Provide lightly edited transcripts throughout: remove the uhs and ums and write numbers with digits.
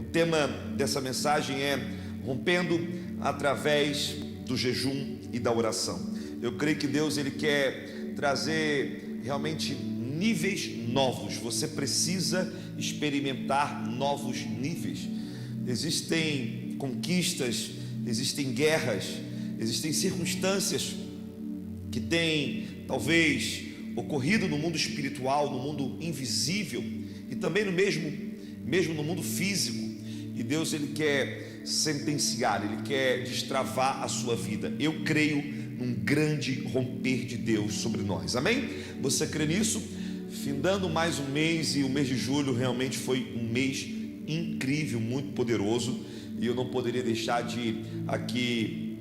O tema dessa mensagem é rompendo através do jejum e da oração. Eu creio que Deus ele quer trazer realmente níveis novos. Você precisa experimentar novos níveis. Existem conquistas, existem guerras, existem circunstâncias que têm talvez ocorrido no mundo espiritual, no mundo invisível e também mesmo no mundo físico. E Deus ele quer sentenciar, ele quer destravar a sua vida. Eu creio num grande romper de Deus sobre nós, amém? Você crê nisso? Findando mais um mês, e o mês de julho realmente foi um mês incrível, muito poderoso, e eu não poderia deixar de aqui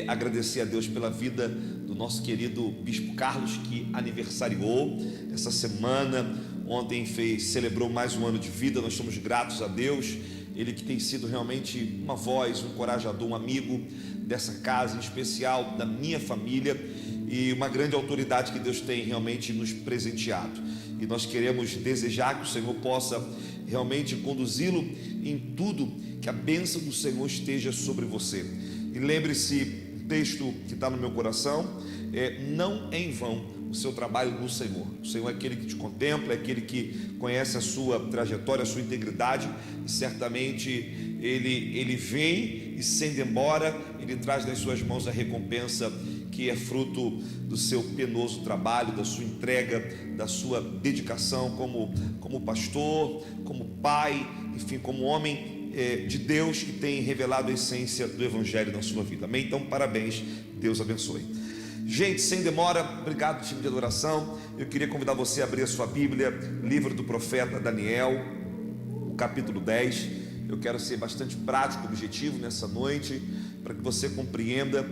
agradecer a Deus pela vida do nosso querido Bispo Carlos, que aniversariou essa semana. Ontem celebrou mais um ano de vida. Nós somos gratos a Deus, ele que tem sido realmente uma voz, um encorajador, um amigo dessa casa, em especial da minha família, e uma grande autoridade que Deus tem realmente nos presenteado. E nós queremos desejar que o Senhor possa realmente conduzi-lo em tudo, que a bênção do Senhor esteja sobre você. E lembre-se, o texto que está no meu coração não é em vão o seu trabalho no Senhor. O Senhor é aquele que te contempla, é aquele que conhece a sua trajetória, a sua integridade, e certamente ele vem e, sem demora, ele traz nas suas mãos a recompensa que é fruto do seu penoso trabalho, da sua entrega, da sua dedicação como pastor, como pai, enfim, como homem de Deus que tem revelado a essência do Evangelho na sua vida, amém? Então, parabéns, Deus abençoe. Gente, sem demora, obrigado, time de adoração. Eu queria convidar você a abrir a sua Bíblia, livro do profeta Daniel, o capítulo 10. Eu quero ser bastante prático, objetivo nessa noite, para que você compreenda.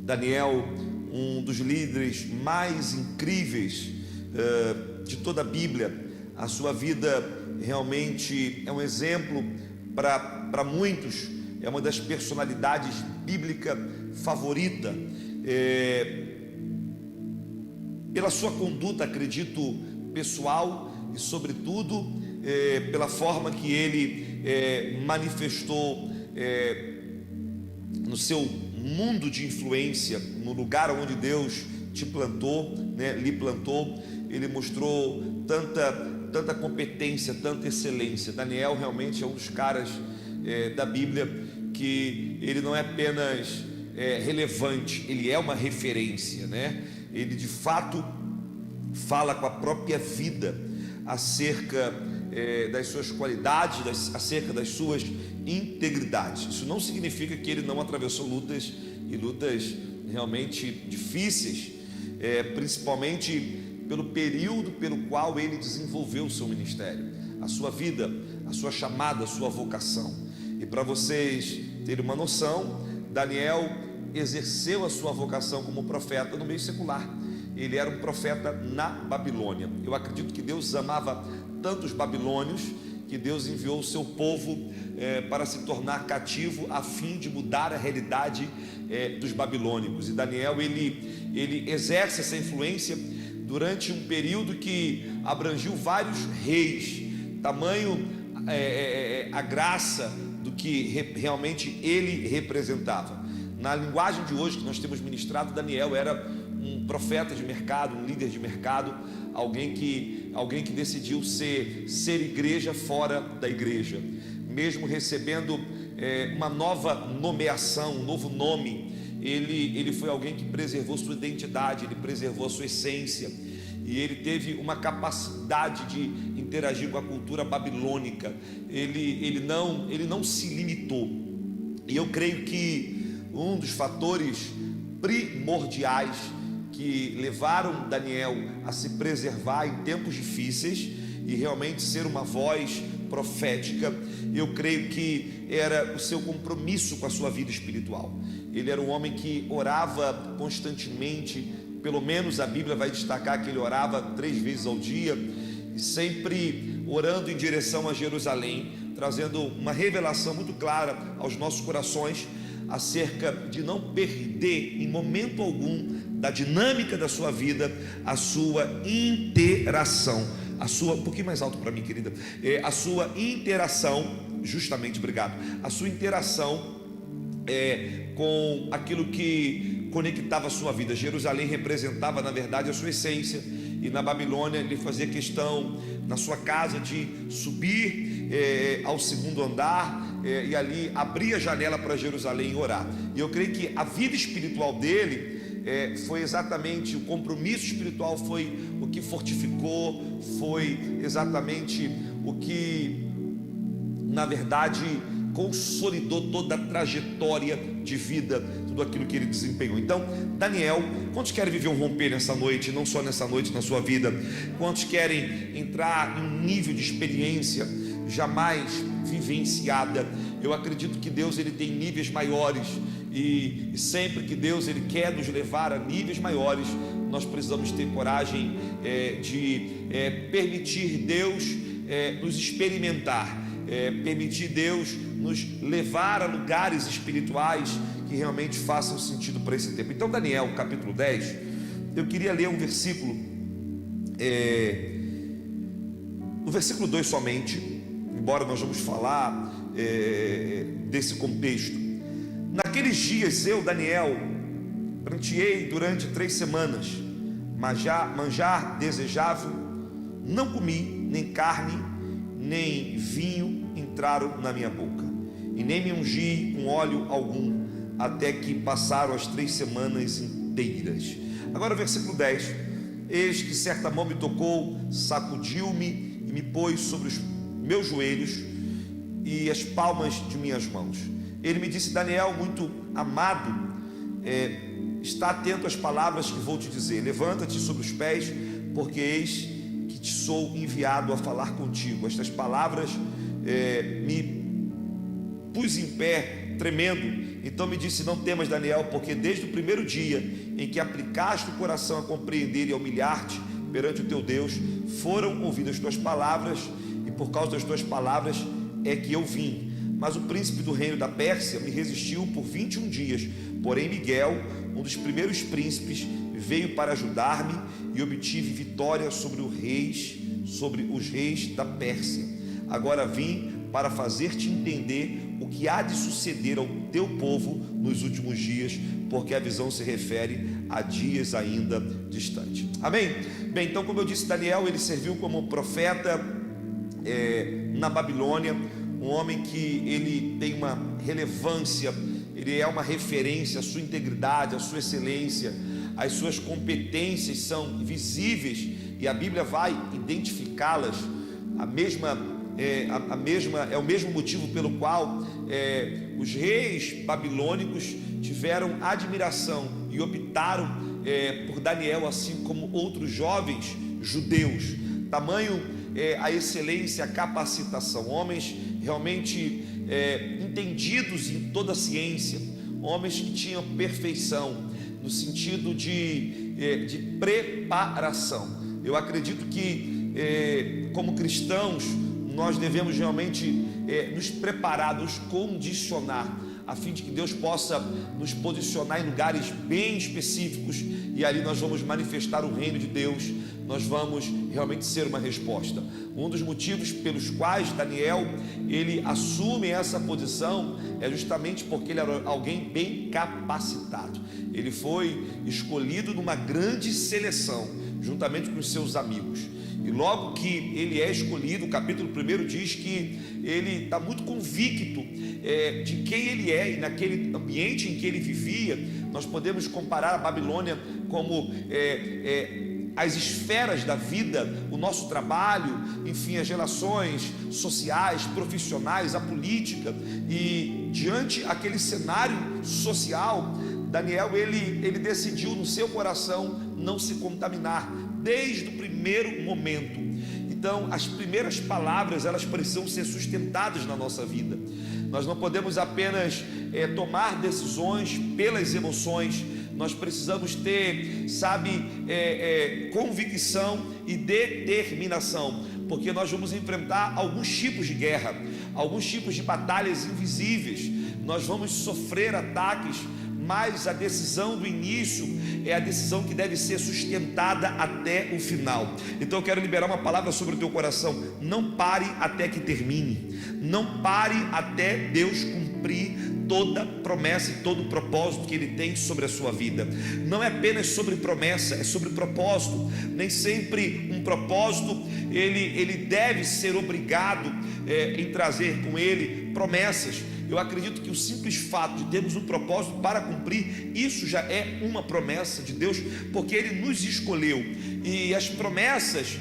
Daniel, um dos líderes mais incríveis de toda a Bíblia. A sua vida realmente é um exemplo para muitos, é uma das personalidades bíblicas favorita, pela sua conduta, acredito, pessoal, e sobretudo pela forma que ele manifestou no seu mundo de influência, no lugar onde Deus te plantou, lhe plantou. Ele mostrou tanta competência, tanta excelência. Daniel realmente é um dos caras da Bíblia que ele não é apenas relevante, ele é uma referência, Ele de fato fala com a própria vida acerca das suas qualidades, acerca das suas integridades. Isso não significa que ele não atravessou lutas realmente difíceis, principalmente pelo período pelo qual ele desenvolveu o seu ministério, a sua vida, a sua chamada, a sua vocação. E para vocês terem uma noção, Daniel exerceu a sua vocação como profeta no meio secular. Ele era um profeta na Babilônia. Eu acredito que Deus amava tanto os babilônios que Deus enviou o seu povo para se tornar cativo, a fim de mudar a realidade dos babilônicos. E Daniel ele exerce essa influência durante um período que abrangiu vários reis, tamanho a graça do que realmente ele representava. Na linguagem de hoje que nós temos ministrado, Daniel era um profeta de mercado, um líder de mercado, alguém que decidiu ser igreja fora da igreja, mesmo recebendo uma nova nomeação, um novo nome. Ele foi alguém que preservou sua identidade, ele preservou a sua essência, e ele teve uma capacidade de interagir com a cultura babilônica. Ele não se limitou. E eu creio que um dos fatores primordiais que levaram Daniel a se preservar em tempos difíceis e realmente ser uma voz profética, eu creio que era o seu compromisso com a sua vida espiritual. Ele era um homem que orava constantemente, pelo menos a Bíblia vai destacar que ele orava 3 vezes ao dia, e sempre orando em direção a Jerusalém, trazendo uma revelação muito clara aos nossos corações acerca de não perder em momento algum da dinâmica da sua vida a sua interação, um pouquinho mais alto para mim, querida, a sua interação, justamente, obrigado, a sua interação com aquilo que conectava a sua vida. Jerusalém representava, na verdade, a sua essência, e na Babilônia ele fazia questão, na sua casa, de subir ao segundo andar, e ali abrir a janela para Jerusalém e orar. E eu creio que a vida espiritual dele foi exatamente, o compromisso espiritual foi o que fortificou, foi exatamente o que, na verdade, consolidou toda a trajetória de vida, tudo aquilo que ele desempenhou. Então, Daniel, quantos querem viver um romper nessa noite, não só nessa noite, na sua vida? Quantos querem entrar em um nível de experiência jamais vivenciada? Eu acredito que Deus, ele tem níveis maiores, e sempre que Deus, ele quer nos levar a níveis maiores, nós precisamos ter coragem de permitir Deus nos experimentar, permitir Deus nos levar a lugares espirituais que realmente façam sentido para esse tempo. Então, Daniel, capítulo 10, eu queria ler um versículo, o versículo 2 somente, embora nós vamos falar desse contexto. Naqueles dias eu, Daniel, pranteei durante 3 semanas, manjar desejável, não comi, nem carne, nem vinho entraram na minha boca, e nem me ungi com óleo algum, até que passaram as 3 semanas inteiras. Agora o versículo 10: eis que certa mão me tocou, sacudiu-me e me pôs sobre os meus joelhos e as palmas de minhas mãos. Ele me disse: Daniel, muito amado, está atento às palavras que vou te dizer. Levanta-te sobre os pés, porque eis que te sou enviado a falar contigo. Estas palavras me pus em pé, tremendo. Então me disse: não temas, Daniel, porque desde o primeiro dia em que aplicaste o coração a compreender e a humilhar-te perante o teu Deus, foram ouvidas as tuas palavras, e por causa das tuas palavras é que eu vim. Mas o príncipe do reino da Pérsia me resistiu por 21 dias. Porém Miguel, um dos primeiros príncipes, veio para ajudar-me, e obtive vitória sobre os reis da Pérsia. Agora vim para fazer-te entender o que há de suceder ao teu povo nos últimos dias, porque a visão se refere a dias ainda distantes. Amém? Bem, então, como eu disse, Daniel, ele serviu como profeta na Babilônia, um homem que ele tem uma relevância, ele é uma referência. A sua integridade, a sua excelência, as suas competências são visíveis, e a Bíblia vai identificá-las. É o mesmo motivo pelo qual os reis babilônicos tiveram admiração e optaram por Daniel, assim como outros jovens judeus. Tamanho a excelência, a capacitação, homens realmente entendidos em toda a ciência, homens que tinham perfeição no sentido de preparação. Eu acredito que como cristãos nós devemos realmente nos preparar, nos condicionar, a fim de que Deus possa nos posicionar em lugares bem específicos, e ali nós vamos manifestar o reino de Deus, nós vamos realmente ser uma resposta. Um dos motivos pelos quais Daniel ele assume essa posição é justamente porque ele era alguém bem capacitado. Ele foi escolhido numa grande seleção, juntamente com os seus amigos. E logo que ele é escolhido, o capítulo 1 diz que ele está muito convicto de quem ele é, e naquele ambiente em que ele vivia, nós podemos comparar a Babilônia como as esferas da vida, o nosso trabalho, enfim, as relações sociais, profissionais, a política. E diante aquele cenário social, Daniel ele decidiu no seu coração não se contaminar desde o primeiro momento. Então, as primeiras palavras, elas precisam ser sustentadas na nossa vida. Nós não podemos apenas tomar decisões pelas emoções. Nós precisamos ter, convicção e determinação, porque nós vamos enfrentar alguns tipos de guerra, alguns tipos de batalhas invisíveis. Nós vamos sofrer ataques, mas a decisão do início é a decisão que deve ser sustentada até o final. Então eu quero liberar uma palavra sobre o teu coração: não pare até que termine, não pare até Deus cumprir toda promessa e todo propósito que Ele tem sobre a sua vida. Não é apenas sobre promessa, é sobre propósito. Nem sempre um propósito ele deve ser obrigado em trazer com ele promessas. Eu acredito que o simples fato de termos um propósito para cumprir, isso já é uma promessa de Deus, porque Ele nos escolheu. E as promessas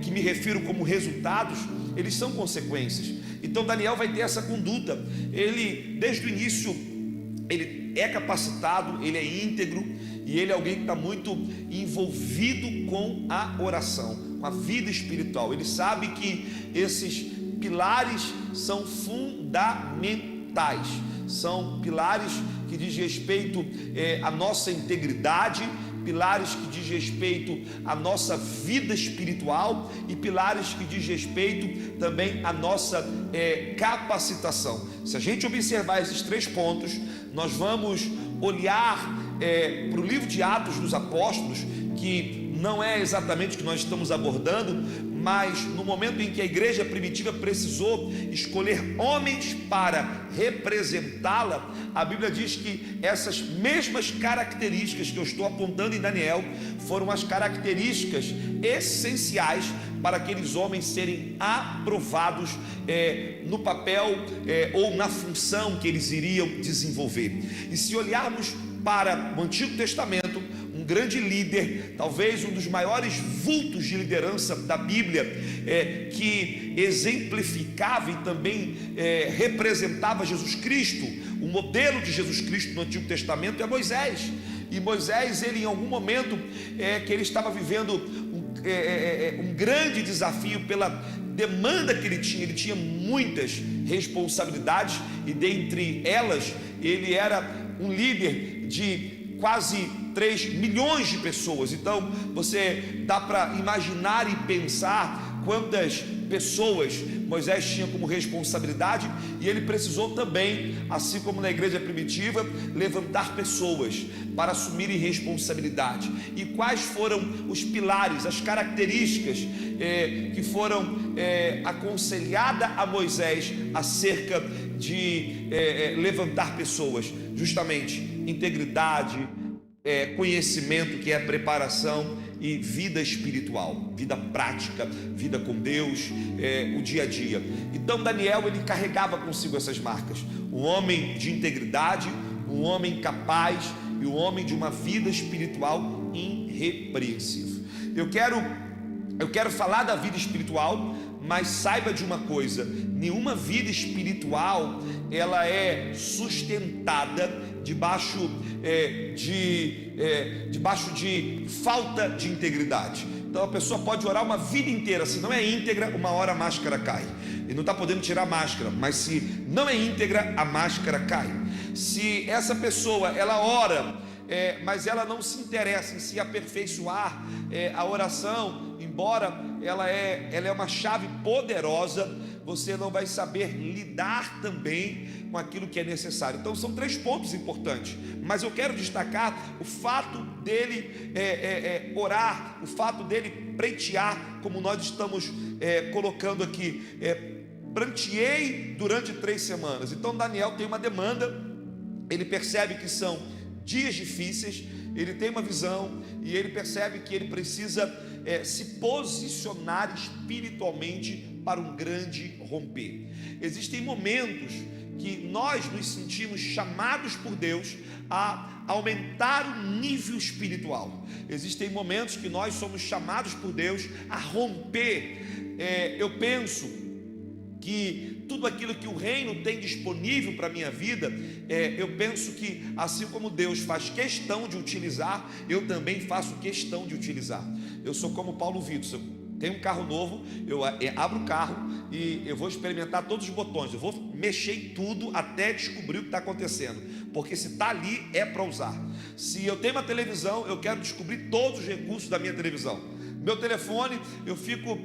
que me refiro como resultados, eles são consequências. Então Daniel vai ter essa conduta. Ele, desde o início, ele é capacitado, ele é íntegro, e ele é alguém que está muito envolvido com a oração, com a vida espiritual. Ele sabe que esses pilares são fundamentais, são pilares que diz respeito à nossa integridade, pilares que diz respeito à nossa vida espiritual e pilares que diz respeito também à nossa capacitação. Se a gente observar esses 3 pontos, nós vamos olhar para o livro de Atos dos Apóstolos, que não é exatamente o que nós estamos abordando, mas no momento em que a igreja primitiva precisou escolher homens para representá-la, a Bíblia diz que essas mesmas características que eu estou apontando em Daniel foram as características essenciais para aqueles homens serem aprovados no papel ou na função que eles iriam desenvolver. E se olharmos para o Antigo Testamento, um grande líder, talvez um dos maiores vultos de liderança da Bíblia, que exemplificava e também representava Jesus Cristo, o modelo de Jesus Cristo no Antigo Testamento, é Moisés. E Moisés, ele em algum momento que ele estava vivendo um grande desafio pela demanda que ele tinha muitas responsabilidades, e dentre elas ele era um líder de quase 3 milhões de pessoas. Então você dá para imaginar e pensar quantas pessoas Moisés tinha como responsabilidade, e ele precisou também, assim como na igreja primitiva, levantar pessoas para assumirem responsabilidade. E quais foram os pilares, as características que foram aconselhadas a Moisés acerca de levantar pessoas? Justamente integridade, conhecimento, que é preparação, e vida espiritual, vida prática, vida com Deus, o dia a dia. Então Daniel, ele carregava consigo essas marcas: um homem de integridade, um homem capaz e um homem de uma vida espiritual irrepreensível. Eu quero falar da vida espiritual, mas saiba de uma coisa: nenhuma vida espiritual ela é sustentada debaixo de falta de integridade. Então a pessoa pode orar uma vida inteira, se não é íntegra, uma hora a máscara cai. Ele não está podendo tirar a máscara, mas se não é íntegra, a máscara cai. Se essa pessoa ela ora, mas ela não se interessa em se aperfeiçoar, a oração, embora ela é uma chave poderosa, você não vai saber lidar também com aquilo que é necessário. Então são 3 pontos importantes, mas eu quero destacar o fato dele orar, o fato dele prantear, como nós estamos colocando aqui, pranteei durante 3 semanas. Então Daniel tem uma demanda, ele percebe que são dias difíceis, ele tem uma visão e ele percebe que ele precisa se posicionar espiritualmente para um grande romper. Existem momentos que nós nos sentimos chamados por Deus a aumentar o nível espiritual. Existem momentos que nós somos chamados por Deus a romper. Eu penso que tudo aquilo que o reino tem disponível para a minha vida, eu penso que assim como Deus faz questão de utilizar, eu também faço questão de utilizar. Eu sou como Paulo Vitor, tenho um carro novo, eu abro o carro e eu vou experimentar todos os botões, eu vou mexer em tudo até descobrir o que está acontecendo, porque se está ali é para usar. Se eu tenho uma televisão, eu quero descobrir todos os recursos da minha televisão. Meu telefone, eu fico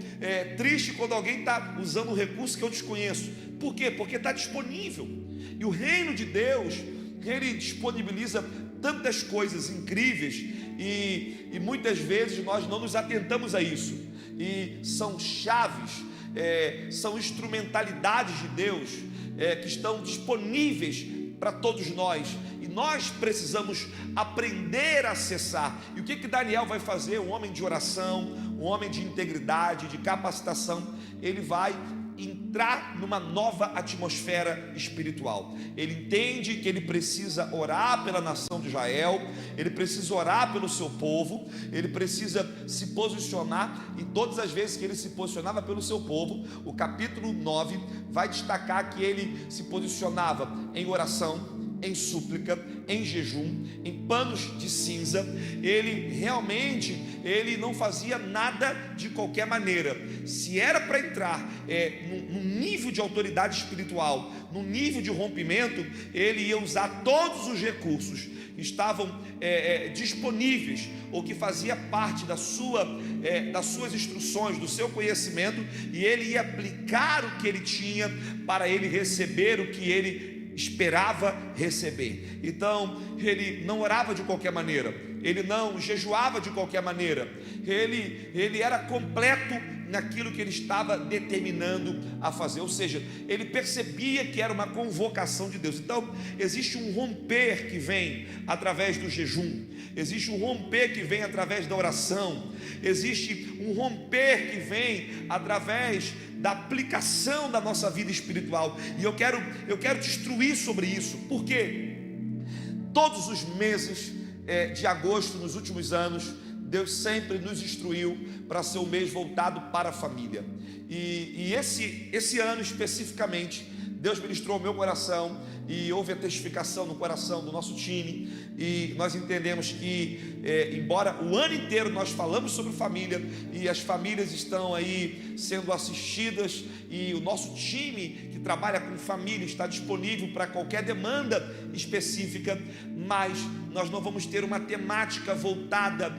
triste quando alguém está usando um recurso que eu desconheço. Por quê? Porque está disponível. E o reino de Deus, Ele disponibiliza tantas coisas incríveis e muitas vezes nós não nos atentamos a isso. E são chaves, são instrumentalidades de Deus que estão disponíveis para todos nós. E nós precisamos aprender a acessar. E o que Daniel vai fazer? Um homem de oração, um homem de integridade, de capacitação. Ele vai entrar numa nova atmosfera espiritual. Ele entende que ele precisa orar pela nação de Israel, ele precisa orar pelo seu povo, ele precisa se posicionar. E todas as vezes que ele se posicionava pelo seu povo, o capítulo 9 vai destacar que ele se posicionava em oração, em súplica, em jejum, em panos de cinza. Ele não fazia nada de qualquer maneira. Se era para entrar num nível de autoridade espiritual, num nível de rompimento, ele ia usar todos os recursos que estavam disponíveis, ou que fazia parte das suas instruções, do seu conhecimento, e ele ia aplicar o que ele tinha para ele receber o que ele esperava receber. Então ele não orava de qualquer maneira, ele não jejuava de qualquer maneira, ele era completo naquilo que ele estava determinando a fazer, ou seja, ele percebia que era uma convocação de Deus. Então existe um romper que vem através do jejum, existe um romper que vem através da oração, existe um romper que vem através da aplicação da nossa vida espiritual. E eu quero te instruir sobre isso, porque todos os meses de agosto, nos últimos anos, Deus sempre nos instruiu para ser um mês voltado para a família. E esse ano especificamente, Deus ministrou ao meu coração, e houve a testificação no coração do nosso time, e nós entendemos que, embora o ano inteiro nós falamos sobre família, e as famílias estão aí sendo assistidas, e o nosso time que trabalha com família está disponível para qualquer demanda específica, mas nós não vamos ter uma temática voltada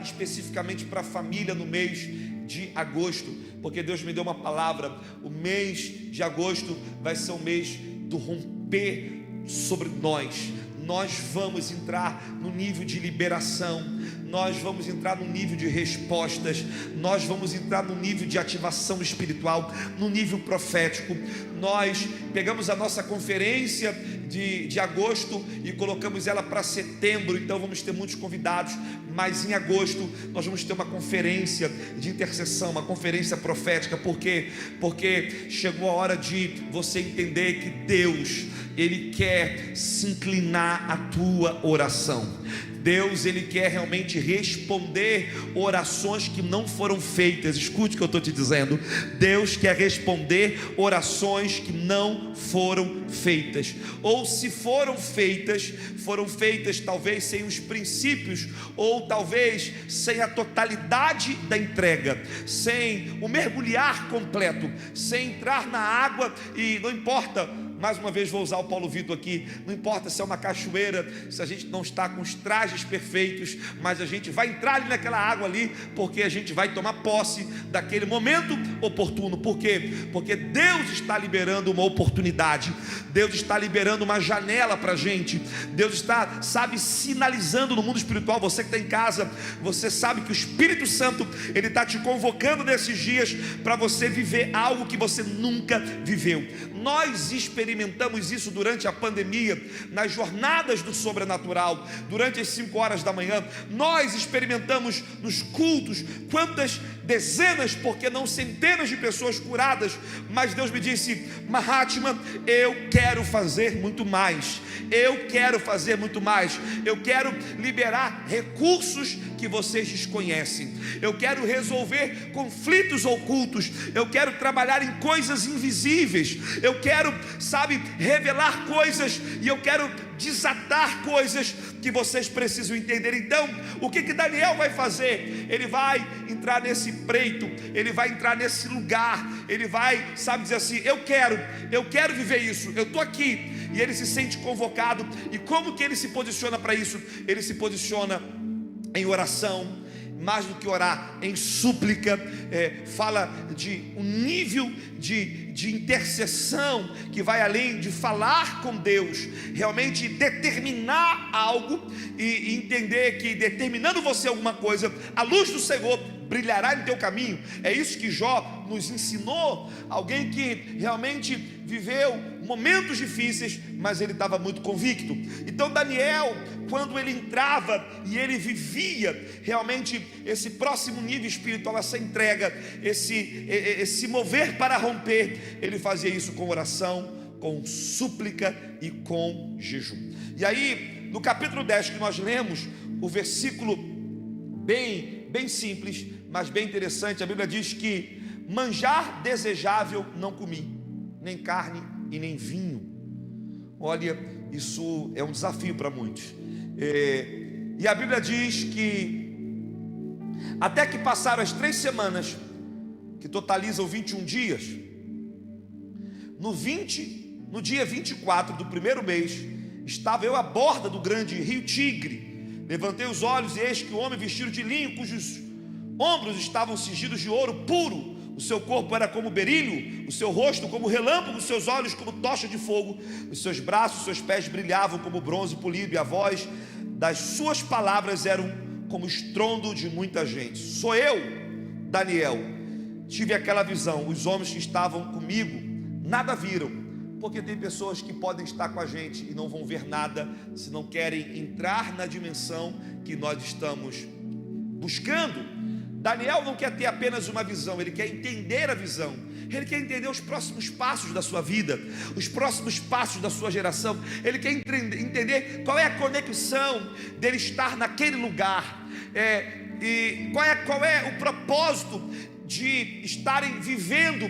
especificamente para a família no mês de agosto, porque Deus me deu uma palavra. O mês de agosto vai ser o mês do romper sobre nós. Nós vamos entrar no nível de liberação, nós vamos entrar no nível de respostas, nós vamos entrar no nível de ativação espiritual, no nível profético. Nós pegamos a nossa conferência de agosto e colocamos ela para setembro, então vamos ter muitos convidados, mas em agosto nós vamos ter uma conferência de intercessão, uma conferência profética. Por quê? Porque chegou a hora de você entender que Deus, Ele quer se inclinar à tua oração. Deus, Ele quer realmente responder orações que não foram feitas. Escute o que eu estou te dizendo. Deus quer responder orações que não foram feitas, ou se foram feitas talvez sem os princípios, ou talvez sem a totalidade da entrega, sem o mergulhar completo, sem entrar na água. E não importa, mais uma vez vou usar o Paulo Vitor aqui, não importa se é uma cachoeira, se a gente não está com os trajes perfeitos, mas a gente vai entrar ali naquela água ali, porque a gente vai tomar posse daquele momento oportuno. Por quê? Porque Deus está liberando uma oportunidade, Deus está liberando uma janela para a gente, Deus está, sinalizando no mundo espiritual. Você que está em casa, você sabe que o Espírito Santo, Ele está te convocando nesses dias para você viver algo que você nunca viveu. Nós experimentamos isso durante a pandemia, nas jornadas do sobrenatural, durante as 5 horas da manhã. Nós experimentamos nos cultos, quantas dezenas, porque não centenas de pessoas curadas. Mas Deus me disse: Mahatma, eu quero fazer muito mais, eu quero fazer muito mais, eu quero liberar recursos que vocês desconhecem, eu quero resolver conflitos ocultos, eu quero trabalhar em coisas invisíveis, eu quero, revelar coisas, e eu quero desatar coisas que vocês precisam entender. Então, o que Daniel vai fazer? Ele vai entrar nesse preito, ele vai entrar nesse lugar, ele vai, dizer assim: eu quero viver isso, eu estou aqui. E ele se sente convocado. E como que ele se posiciona para isso? Ele se posiciona em oração, mais do que orar, em súplica, fala de um nível de intercessão que vai além de falar com Deus, realmente determinar algo e entender que determinando você alguma coisa, a luz do Senhor brilhará em teu caminho. É isso que Jó nos ensinou, alguém que realmente viveu momentos difíceis, mas ele estava muito convicto. Então Daniel, quando ele entrava e ele vivia realmente esse próximo nível espiritual, essa entrega, esse mover para romper, ele fazia isso com oração, com súplica e com jejum. E aí, no capítulo 10 que nós lemos, o versículo bem simples, mas bem interessante, a Bíblia diz que manjar desejável não comi, nem carne e nem vinho. Olha, isso é um desafio para muitos. E a Bíblia diz que até que passaram as 3 semanas, que totalizam 21 dias, no dia 24 do primeiro mês, estava eu à borda do grande rio Tigre. Levantei os olhos e eis que o homem vestido de linho, cujos ombros estavam cingidos de ouro puro, o seu corpo era como berílio, o seu rosto como relâmpago, os seus olhos como tocha de fogo, os seus braços, os seus pés brilhavam como bronze polido, e a voz das suas palavras eram como estrondo de muita gente. Sou eu, Daniel, tive aquela visão. Os homens que estavam comigo nada viram, porque tem pessoas que podem estar com a gente e não vão ver nada, se não querem entrar na dimensão que nós estamos buscando. Daniel não quer ter apenas uma visão, ele quer entender a visão, ele quer entender os próximos passos da sua vida, os próximos passos da sua geração, ele quer entender qual é a conexão dele estar naquele lugar, e qual é o propósito de estarem vivendo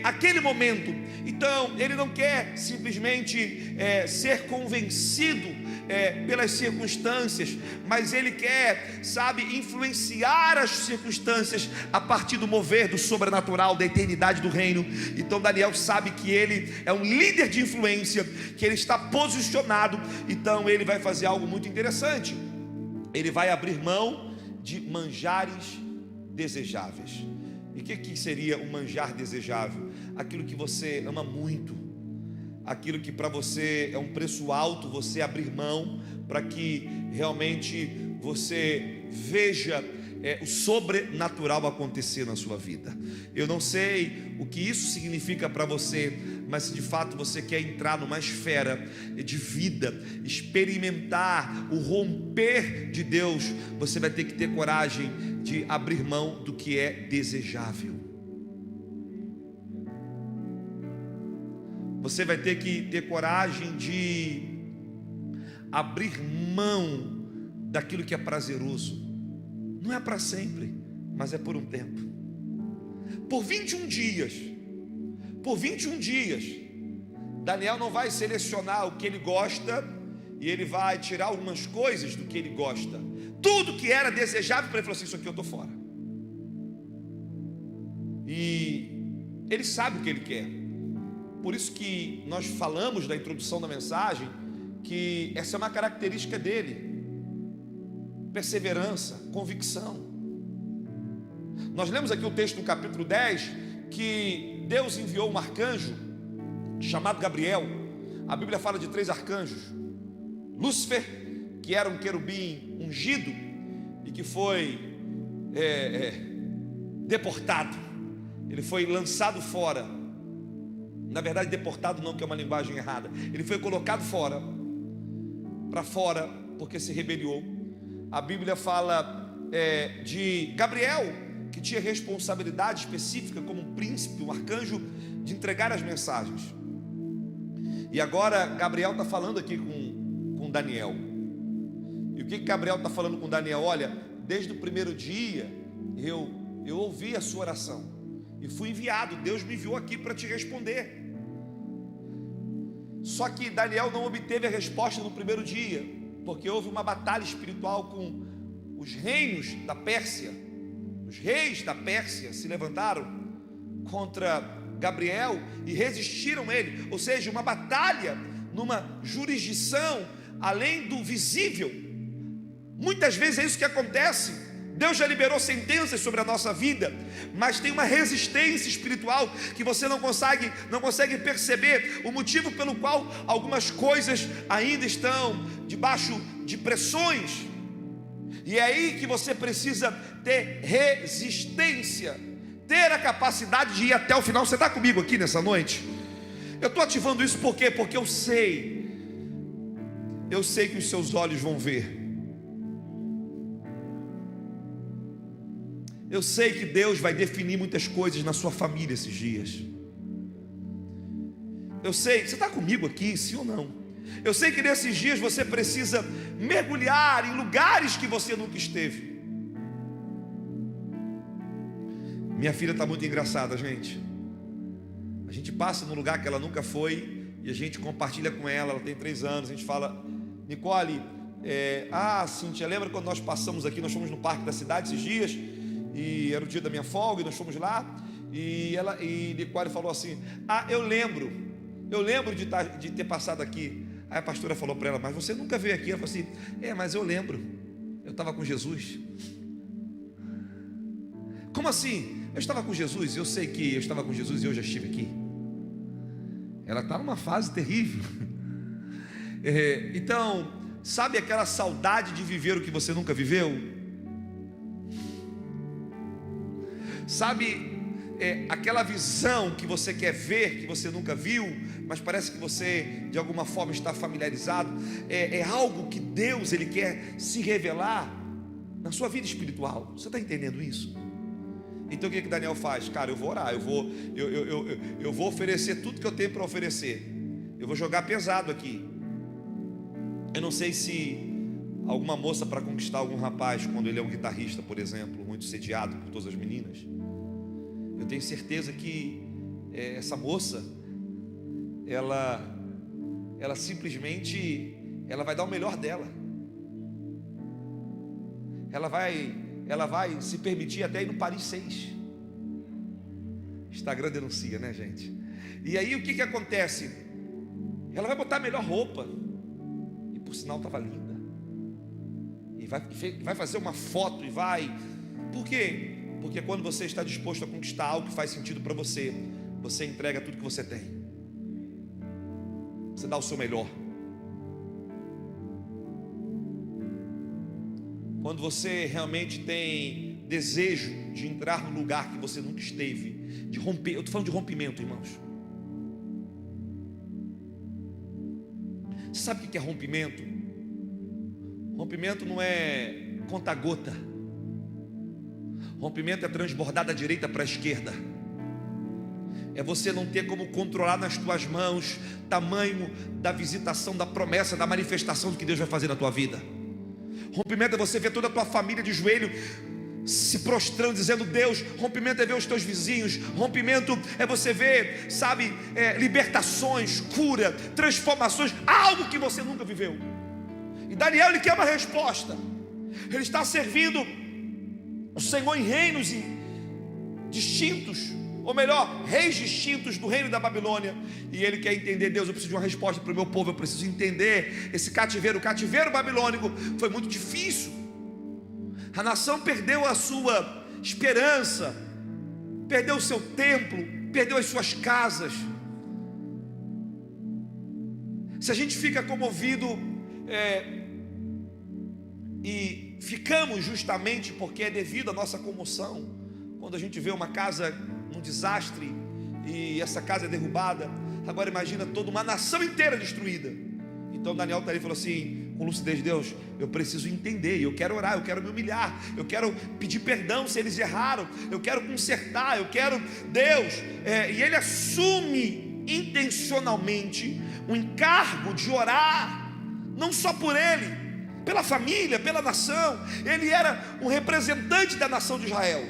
aquele momento. Então ele não quer simplesmente ser convencido pelas circunstâncias, mas ele quer, influenciar as circunstâncias a partir do mover do sobrenatural, da eternidade do reino. Então Daniel sabe que ele é um líder de influência, que ele está posicionado. Então ele vai fazer algo muito interessante, ele vai abrir mão de manjares desejáveis. E o que seria um manjar desejável? Aquilo que você ama muito, aquilo que para você é um preço alto, você abrir mão para que realmente você veja o sobrenatural acontecer na sua vida. Eu não sei o que isso significa para você, mas se de fato você quer entrar numa esfera de vida, experimentar o romper de Deus, você vai ter que ter coragem de abrir mão do que é desejável. Você vai ter que ter coragem de abrir mão daquilo que é prazeroso. Não é para sempre, mas é por um tempo. Por 21 dias, Daniel não vai selecionar o que ele gosta e ele vai tirar algumas coisas do que ele gosta. Tudo que era desejável para ele, falou assim: isso aqui eu estou fora. E ele sabe o que ele quer. Por isso que nós falamos na introdução da mensagem que essa é uma característica dele: perseverança, convicção. Nós lemos aqui o texto no capítulo 10 que Deus enviou um arcanjo chamado Gabriel. A Bíblia fala de 3 arcanjos: Lúcifer, que era um querubim ungido e que foi deportado. Ele foi lançado fora. Na verdade, deportado não, que é uma linguagem errada. Ele foi colocado fora, para fora, porque se rebeliou. A Bíblia fala de Gabriel, que tinha responsabilidade específica como um príncipe, um arcanjo, de entregar as mensagens. E agora Gabriel está falando aqui com Daniel. E o que Gabriel está falando com Daniel? Olha, desde o primeiro dia eu ouvi a sua oração e fui enviado. Deus me enviou aqui para te responder. Só que Daniel não obteve a resposta no primeiro dia, porque houve uma batalha espiritual com os reinos da Pérsia. Os reis da Pérsia se levantaram contra Gabriel e resistiram a ele. Ou seja, uma batalha numa jurisdição além do visível. Muitas vezes é isso que acontece. Deus já liberou sentenças sobre a nossa vida, mas tem uma resistência espiritual que você não consegue perceber o motivo pelo qual algumas coisas ainda estão debaixo de pressões. E é aí que você precisa ter resistência, ter a capacidade de ir até o final. Você está comigo aqui nessa noite? Eu estou ativando isso por quê? Porque eu sei que os seus olhos vão ver. Eu sei que Deus vai definir muitas coisas na sua família esses dias. Eu sei, você está comigo aqui, sim ou não? Eu sei que nesses dias você precisa mergulhar em lugares que você nunca esteve. Minha filha está muito engraçada, gente. A gente passa num lugar que ela nunca foi e a gente compartilha com ela. Ela tem 3 anos. A gente fala: Nicole, Cíntia, lembra quando nós passamos aqui? Nós fomos no parque da cidade esses dias e era o dia da minha folga e nós fomos lá. E Nicole falou assim: eu lembro de ter passado aqui. Aí a pastora falou para ela: mas você nunca veio aqui? Ela falou assim: mas eu lembro, eu estava com Jesus. Como assim? Eu estava com Jesus, eu sei que eu estava com Jesus e eu já estive aqui. Ela está numa fase terrível. Então, sabe aquela saudade de viver o que você nunca viveu? Sabe aquela visão que você quer ver, que você nunca viu, mas parece que você de alguma forma está familiarizado? É algo que Deus Ele quer se revelar na sua vida espiritual. Você está entendendo isso? Então o que Daniel faz? Cara, eu vou orar, eu vou oferecer tudo que eu tenho para oferecer. Eu vou jogar pesado aqui. Eu não sei se alguma moça para conquistar algum rapaz, quando ele é um guitarrista, por exemplo, muito sediado por todas as meninas, eu tenho certeza que essa moça, ela simplesmente, ela vai dar o melhor dela. Ela vai se permitir até ir no Paris 6. Instagram denuncia, né, gente? E aí o que acontece? Ela vai botar a melhor roupa, e por sinal estava linda, e vai fazer uma foto e vai. Por quê? Porque quando você está disposto a conquistar algo que faz sentido para você, você entrega tudo que você tem. Você dá o seu melhor. Quando você realmente tem desejo de entrar no lugar que você nunca esteve, de romper, eu estou falando de rompimento, irmãos. Você sabe o que é rompimento? Rompimento não é conta-gota. Rompimento é transbordar da direita para a esquerda. É você não ter como controlar nas tuas mãos tamanho da visitação, da promessa, da manifestação do que Deus vai fazer na tua vida. Rompimento é você ver toda a tua família de joelho, se prostrando, dizendo Deus. Rompimento é ver os teus vizinhos. Rompimento é você ver, sabe, libertações, cura, transformações, algo que você nunca viveu. E Daniel, ele quer uma resposta. Ele está servindo o Senhor em reinos distintos, ou melhor, reis distintos do reino da Babilônia. E ele quer entender: Deus, eu preciso de uma resposta para o meu povo. Eu preciso entender esse cativeiro. O cativeiro babilônico foi muito difícil. A nação perdeu a sua esperança, perdeu o seu templo, perdeu as suas casas. Se a gente fica comovido e ficamos justamente porque é devido à nossa comoção, quando a gente vê uma casa num desastre e essa casa é derrubada, agora imagina toda uma nação inteira destruída. Então Daniel está ali e falou assim, com lucidez: Deus, eu preciso entender, eu quero orar, eu quero me humilhar, eu quero pedir perdão se eles erraram, eu quero consertar, eu quero, Deus, e ele assume intencionalmente o encargo de orar, não só por ele, pela família, pela nação. Ele era um representante da nação de Israel,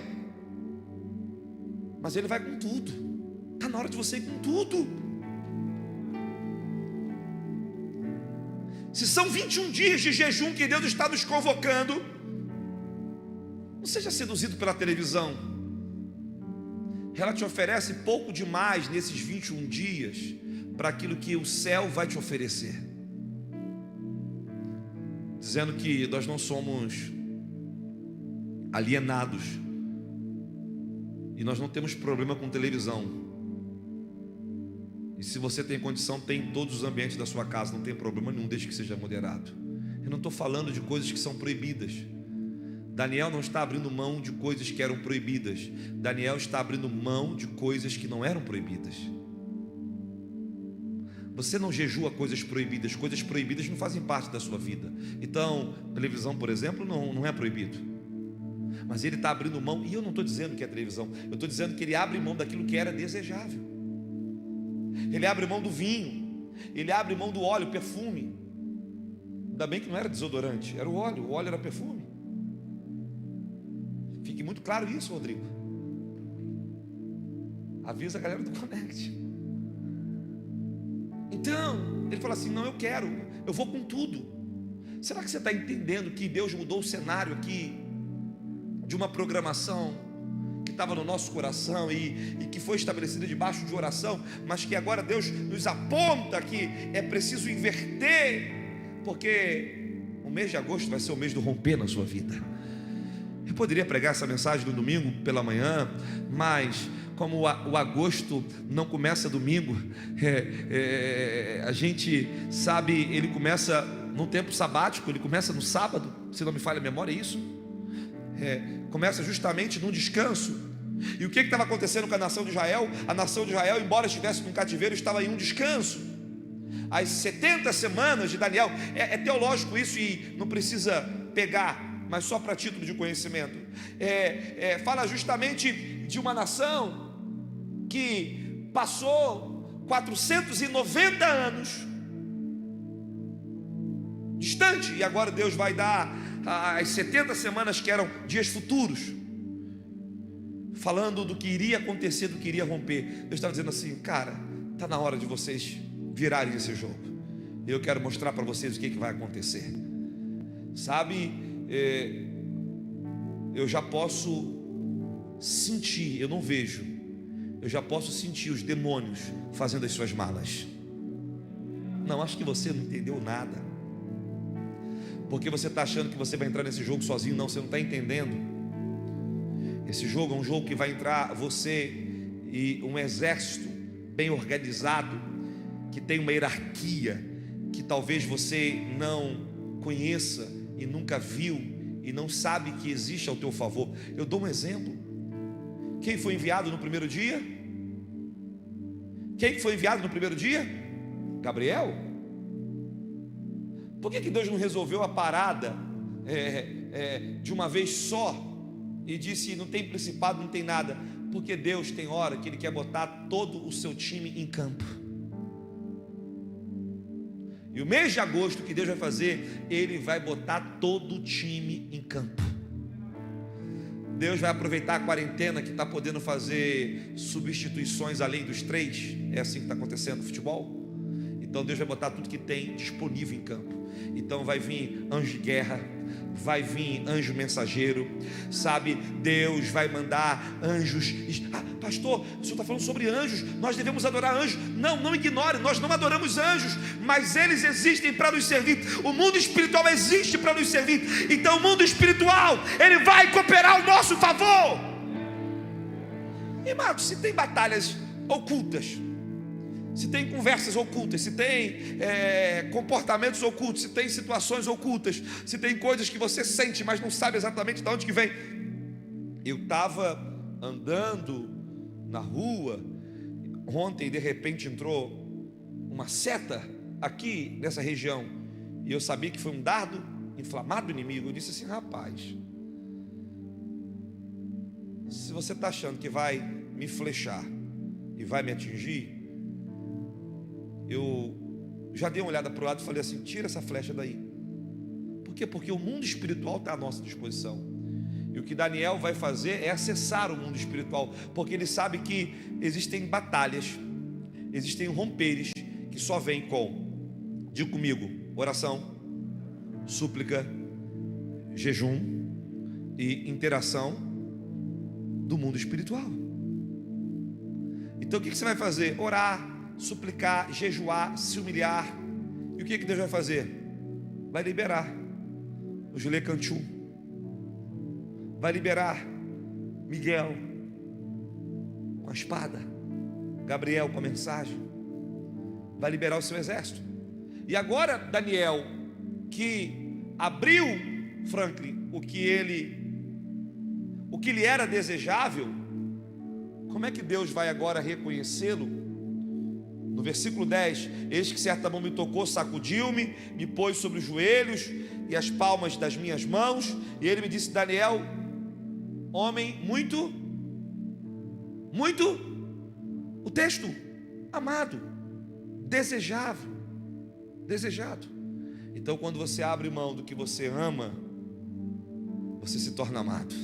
mas ele vai com tudo. Está na hora de você ir com tudo. Se são 21 dias de jejum que Deus está nos convocando, não seja seduzido pela televisão. Ela te oferece pouco demais nesses 21 dias para aquilo que o céu vai te oferecer, dizendo que nós não somos alienados. E nós não temos problema com televisão. E se você tem condição, tem em todos os ambientes da sua casa, não tem problema nenhum, desde que seja moderado. Eu não estou falando de coisas que são proibidas. Daniel não está abrindo mão de coisas que eram proibidas. Daniel está abrindo mão de coisas que não eram proibidas. Você não jejua coisas proibidas não fazem parte da sua vida. Então, televisão, por exemplo, não é proibido. Mas ele está abrindo mão, e eu não estou dizendo que é televisão, eu estou dizendo que ele abre mão daquilo que era desejável. Ele abre mão do vinho, ele abre mão do óleo, perfume. Ainda bem que não era desodorante, era o óleo era perfume. Fique muito claro isso, Rodrigo. Avisa a galera do Connect. Então, ele fala assim: não, eu vou com tudo. Será que você está entendendo que Deus mudou o cenário aqui de uma programação que estava no nosso coração e que foi estabelecida debaixo de oração, mas que agora Deus nos aponta que é preciso inverter, porque o mês de agosto vai ser o mês do romper na sua vida. Eu poderia pregar essa mensagem no domingo pela manhã, mas como o agosto não começa domingo, a gente sabe, ele começa num tempo sabático, ele começa no sábado, se não me falha a memória, é isso? Começa justamente num descanso. E o que estava acontecendo com a nação de Israel? A nação de Israel, embora estivesse num cativeiro, estava em um descanso. As 70 semanas de Daniel, é teológico isso e não precisa pegar, mas só para título de conhecimento. Fala justamente de uma nação que passou 490 anos distante, e agora Deus vai dar as 70 semanas que eram dias futuros, falando do que iria acontecer, do que iria romper. Deus estava dizendo assim: cara, está na hora de vocês virarem esse jogo. Eu quero mostrar para vocês o que vai acontecer. Sabe, eu já posso sentir, eu não vejo, eu já posso sentir os demônios fazendo as suas malas. Não, acho que você não entendeu nada, porque você está achando que você vai entrar nesse jogo sozinho. Não, você não está entendendo. Esse jogo é um jogo que vai entrar você e um exército bem organizado, que tem uma hierarquia que talvez você não conheça e nunca viu e não sabe que existe ao teu favor. Eu dou um exemplo. Quem foi enviado no primeiro dia? Quem foi enviado no primeiro dia? Gabriel. Por que Deus não resolveu a parada de uma vez só e disse: não tem principado, não tem nada? Porque Deus tem hora que Ele quer botar todo o seu time em campo. E o mês de agosto, que Deus vai fazer, Ele vai botar todo o time em campo. Deus vai aproveitar a quarentena, que está podendo fazer substituições além dos 3. É assim que está acontecendo no futebol. Então Deus vai botar tudo que tem disponível em campo. Então vai vir anjo de guerra, vai vir anjo mensageiro, sabe? Deus vai mandar anjos. Pastor, o senhor está falando sobre anjos, nós devemos adorar anjos. Não ignore, nós não adoramos anjos, mas eles existem para nos servir. O mundo espiritual existe para nos servir. Então o mundo espiritual, ele vai cooperar ao nosso favor. Irmãos, se tem batalhas ocultas, se tem conversas ocultas, se tem comportamentos ocultos, se tem situações ocultas, se tem coisas que você sente, mas não sabe exatamente de onde que vem. Eu estava andando na rua ontem, e de repente entrou uma seta aqui nessa região, e eu sabia que foi um dardo inflamado do inimigo. Eu disse assim: rapaz, se você está achando que vai me flechar e vai me atingir, eu já dei uma olhada para o lado e falei assim: tira essa flecha daí. Por quê? Porque o mundo espiritual está à nossa disposição. E o que Daniel vai fazer é acessar o mundo espiritual, porque ele sabe que existem batalhas, existem romperes que só vêm com, diga comigo, oração, súplica, jejum e interação do mundo espiritual. Então o que você vai fazer? Orar, suplicar, jejuar, se humilhar. E o que Deus vai fazer? Vai liberar o Gilê Cantu, vai liberar Miguel com a espada, Gabriel com a mensagem, vai liberar o seu exército. E agora Daniel, que abriu, Franklin, o que lhe era desejável, como é que Deus vai agora reconhecê-lo? No versículo 10: eis que certa mão me tocou, sacudiu-me, me pôs sobre os joelhos e as palmas das minhas mãos, e ele me disse: Daniel, homem muito, o texto, amado, desejável, desejado. Então, quando você abre mão do que você ama, você se torna amado.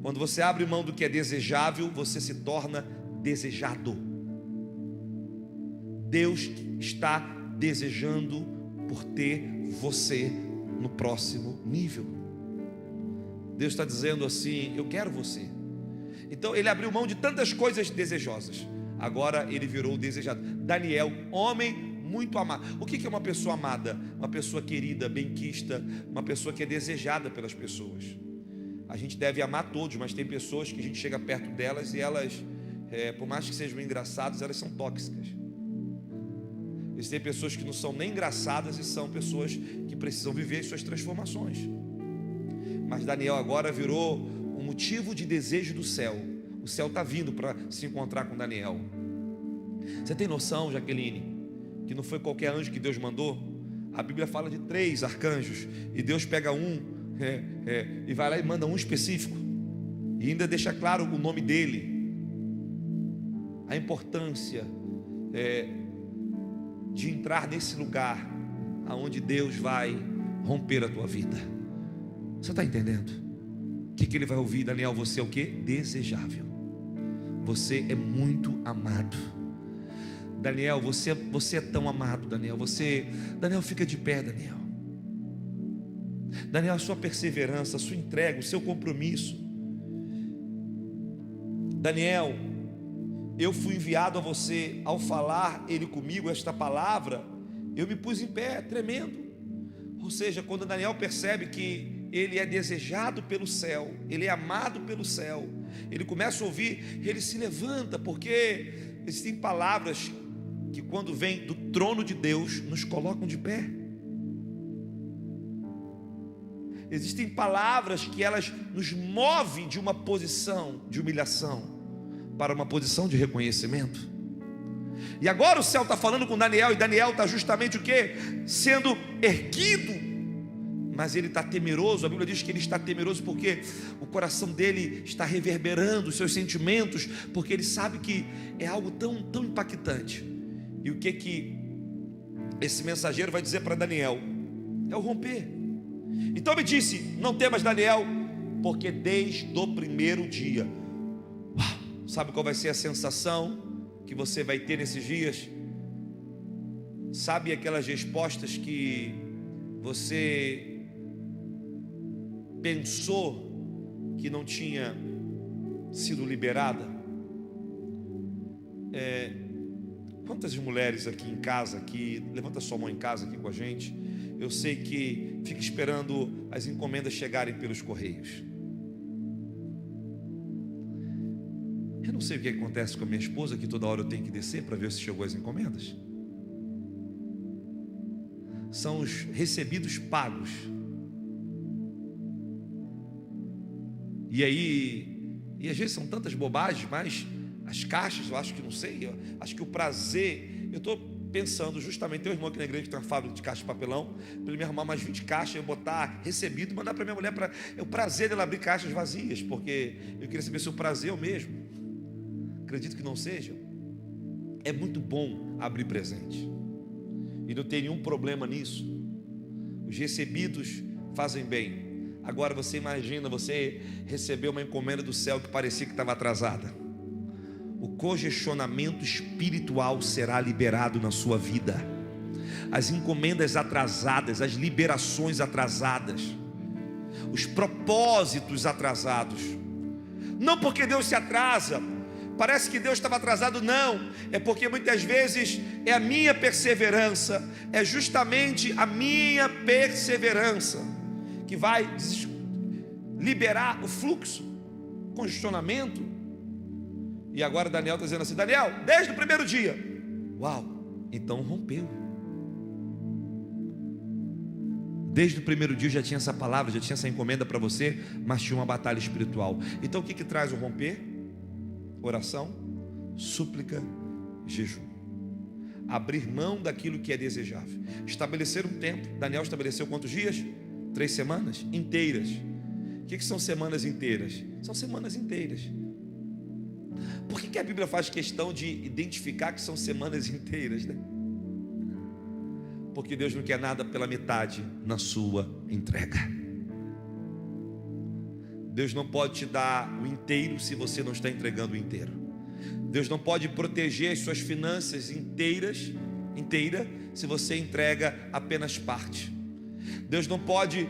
Quando você abre mão do que é desejável, você se torna desejado. Deus está desejando por ter você no próximo nível. Deus está dizendo assim: eu quero você. Então ele abriu mão de tantas coisas desejosas, agora ele virou o desejado. Daniel, homem muito amado. O que é uma pessoa amada? Uma pessoa querida, benquista, uma pessoa que é desejada pelas pessoas. A gente deve amar todos, mas tem pessoas que a gente chega perto delas e elas, por mais que sejam engraçadas, elas são tóxicas. Existem pessoas que não são nem engraçadas e são pessoas que precisam viver as suas transformações. Mas Daniel agora virou um motivo de desejo do céu. O céu está vindo para se encontrar com Daniel. Você tem noção, Jaqueline, que não foi qualquer anjo que Deus mandou? A Bíblia fala de 3 arcanjos, e Deus pega um e vai lá e manda um específico, e ainda deixa claro o nome dele. A importância de entrar nesse lugar aonde Deus vai romper a tua vida. Você está entendendo? O que ele vai ouvir? Daniel, você é o que? Desejável. Você é muito amado. Daniel, você é tão amado, Daniel. Daniel, fica de pé, Daniel. Daniel, a sua perseverança, a sua entrega, o seu compromisso. Daniel, eu fui enviado a você. Ao falar ele comigo esta palavra, eu me pus em pé, tremendo. Ou seja, quando Daniel percebe que ele é desejado pelo céu, ele é amado pelo céu, ele começa a ouvir, ele se levanta, porque existem palavras que, quando vêm do trono de Deus, nos colocam de pé. Existem palavras que elas nos movem de uma posição de humilhação para uma posição de reconhecimento. E agora o céu está falando com Daniel, e Daniel está justamente o quê? Sendo erguido. Mas ele está temeroso. A Bíblia diz que ele está temeroso porque o coração dele está reverberando os seus sentimentos, porque ele sabe que é algo tão impactante. E o que esse mensageiro vai dizer para Daniel? É o romper. Então me disse: não temas, Daniel, porque desde o primeiro dia, sabe qual vai ser a sensação que você vai ter nesses dias? Sabe aquelas respostas que você pensou que não tinha sido liberada? Quantas mulheres aqui em casa, levanta sua mão em casa aqui com a gente, eu sei que fica esperando as encomendas chegarem pelos correios. Eu não sei o que acontece com a minha esposa, que toda hora eu tenho que descer para ver se chegou as encomendas. São os recebidos pagos. E às vezes são tantas bobagens, mas as caixas, eu acho que, não sei, acho que o prazer, eu estou pensando justamente, tem um irmão aqui na igreja que tem uma fábrica de caixa de papelão, para ele me arrumar mais 20 caixas, eu botar recebido e mandar para minha mulher, é o prazer dela abrir caixas vazias, porque eu queria saber se o prazer é o mesmo. Acredito que não seja. É muito bom abrir presente, e não tem nenhum problema nisso. Os recebidos fazem bem. Agora você imagina, você recebeu uma encomenda do céu que parecia que estava atrasada. O congestionamento espiritual será liberado na sua vida. As encomendas atrasadas, as liberações atrasadas, os propósitos atrasados. Não porque Deus se atrasa, parece que Deus estava atrasado, não. É porque muitas vezes é a minha perseverança, é justamente a minha perseverança que vai liberar o fluxo, congestionamento. E agora Daniel está dizendo assim: Daniel, desde o primeiro dia, uau, então rompeu. Desde o primeiro dia já tinha essa palavra, já tinha essa encomenda para você, mas tinha uma batalha espiritual. Então o que traz o romper? Oração, súplica, jejum. Abrir mão daquilo que é desejável. Estabelecer um tempo. Daniel estabeleceu quantos dias? 3 semanas inteiras. O que são semanas inteiras? São semanas inteiras. Por que a Bíblia faz questão de identificar que são semanas inteiras, né? Porque Deus não quer nada pela metade na sua entrega. Deus não pode te dar o inteiro se você não está entregando o inteiro. Deus não pode proteger as suas finanças inteira se você entrega apenas parte. Deus não pode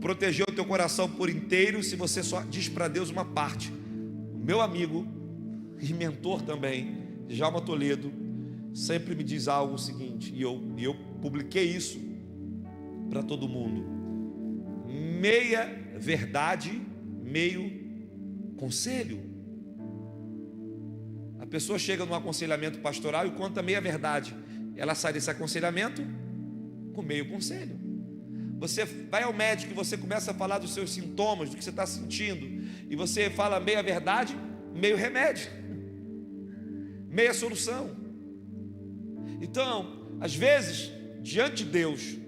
proteger o teu coração por inteiro se você só diz para Deus uma parte. Meu amigo e mentor também, Djalma Toledo, sempre me diz algo seguinte, e eu publiquei isso para todo mundo: meia verdade, meio conselho. A pessoa chega num aconselhamento pastoral e conta meia verdade, ela sai desse aconselhamento com meio conselho. Você vai ao médico e você começa a falar dos seus sintomas, do que você está sentindo, e você fala meia verdade, meio remédio, meia solução. Então, às vezes, diante de Deus,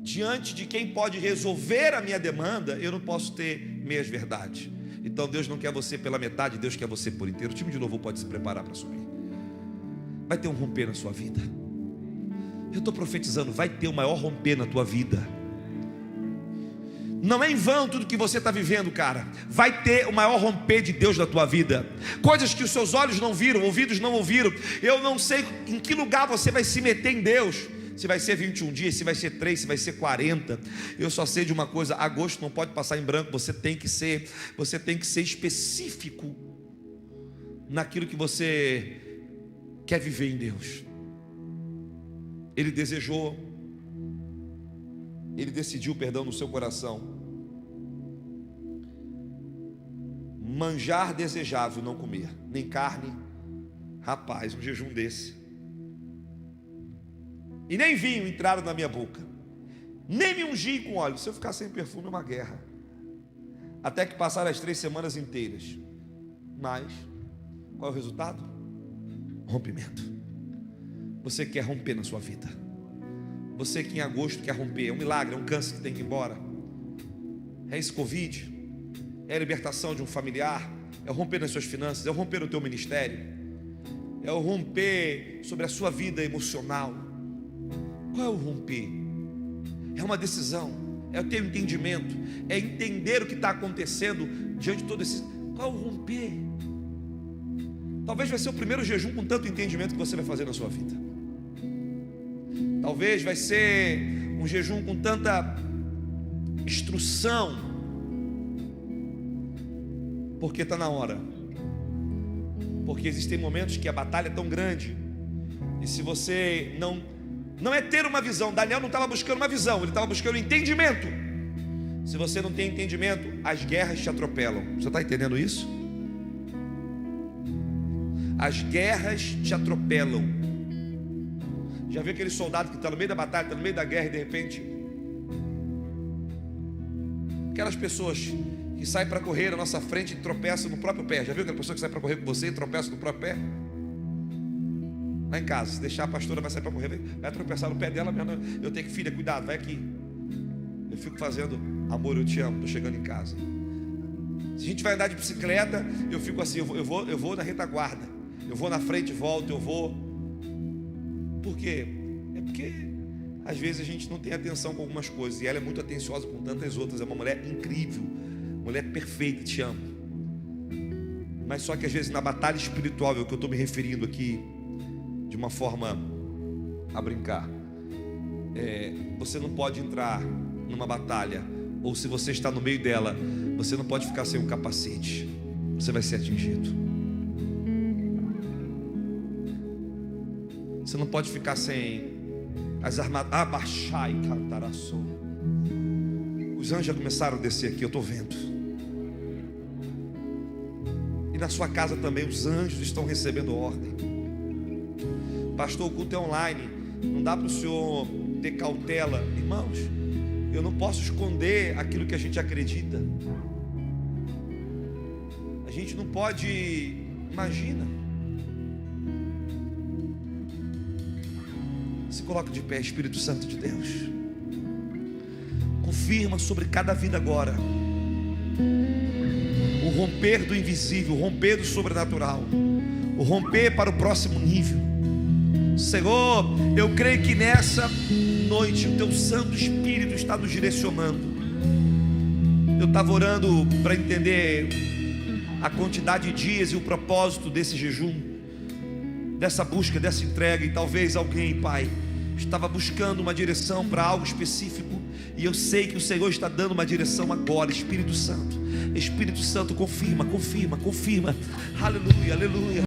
diante de quem pode resolver a minha demanda, eu não posso ter meias verdades. Então Deus não quer você pela metade, Deus quer você por inteiro. O time de louvor pode se preparar para subir. Vai ter um romper na sua vida. Eu estou profetizando, vai ter o maior romper na tua vida. Não é em vão tudo que você está vivendo, cara. Vai ter o maior romper de Deus na tua vida. Coisas que os seus olhos não viram, ouvidos não ouviram. Eu não sei em que lugar você vai se meter em Deus. Se vai ser 21 dias, se vai ser 3, se vai ser 40. Eu só sei de uma coisa: agosto não pode passar em branco. Você tem que ser específico naquilo que você quer viver em Deus. Ele decidiu, no seu coração: manjar desejável, não comer, nem carne. Rapaz, um jejum desse. E nem vinho entraram na minha boca, nem me ungi com óleo. Se eu ficar sem perfume é uma guerra. Até que passaram as 3 semanas inteiras. Mas qual é o resultado? Rompimento. Você quer romper na sua vida. Você que em agosto quer romper. É um milagre, é um câncer que tem que ir embora. É esse Covid. É a libertação de um familiar. É o romper nas suas finanças. É o romper no teu ministério. É o romper sobre a sua vida emocional. Qual é o romper? É uma decisão, é ter um entendimento, é entender o que está acontecendo diante de todo esse. Qual é o romper? Talvez vai ser o primeiro jejum com tanto entendimento que você vai fazer na sua vida. Talvez vai ser um jejum com tanta instrução, porque está na hora. Porque existem momentos que a batalha é tão grande, e se você não é ter uma visão. Daniel não estava buscando uma visão, ele estava buscando entendimento. Se você não tem entendimento, as guerras te atropelam. Você está entendendo isso? As guerras te atropelam. Já viu aquele soldado que está no meio da batalha, está no meio da guerra, e de repente, aquelas pessoas que saem para correr na nossa frente e tropeçam no próprio pé. Já viu aquela pessoa que sai para correr com você e tropeça no próprio pé? Lá em casa, se deixar, a pastora vai sair para correr, vai tropeçar no pé dela mesmo. Eu tenho que, filha, cuidado, vai aqui. Eu fico fazendo: amor, eu te amo, estou chegando em casa. Se a gente vai andar de bicicleta, eu fico assim, eu vou na retaguarda, eu vou na frente, volto, eu vou. Por quê? É porque às vezes a gente não tem atenção com algumas coisas, e ela é muito atenciosa com tantas outras. É uma mulher incrível, mulher perfeita, te amo. Mas só que às vezes na batalha espiritual, é o que eu estou me referindo aqui, de uma forma a brincar, você não pode entrar numa batalha, ou se você está no meio dela, você não pode ficar sem um capacete. Você vai ser atingido. Você não pode ficar sem as armaduras. Abaixai, cantaraçou. Os anjos já começaram a descer aqui, eu estou vendo. E na sua casa também os anjos estão recebendo ordem. Pastor, o culto é online, não dá para o senhor ter cautela. Irmãos, eu não posso esconder aquilo que a gente acredita. A gente não pode, imagina. Se coloca de pé, Espírito Santo de Deus. Confirma sobre cada vida agora o romper do invisível, o romper do sobrenatural, o romper para o próximo nível. Senhor, eu creio que nessa noite o Teu Santo Espírito está nos direcionando. Eu estava orando para entender a quantidade de dias e o propósito desse jejum, dessa busca, dessa entrega. E talvez alguém, Pai, estava buscando uma direção para algo específico, e eu sei que o Senhor está dando uma direção agora. Espírito Santo, Espírito Santo, confirma, confirma, confirma. Aleluia, aleluia.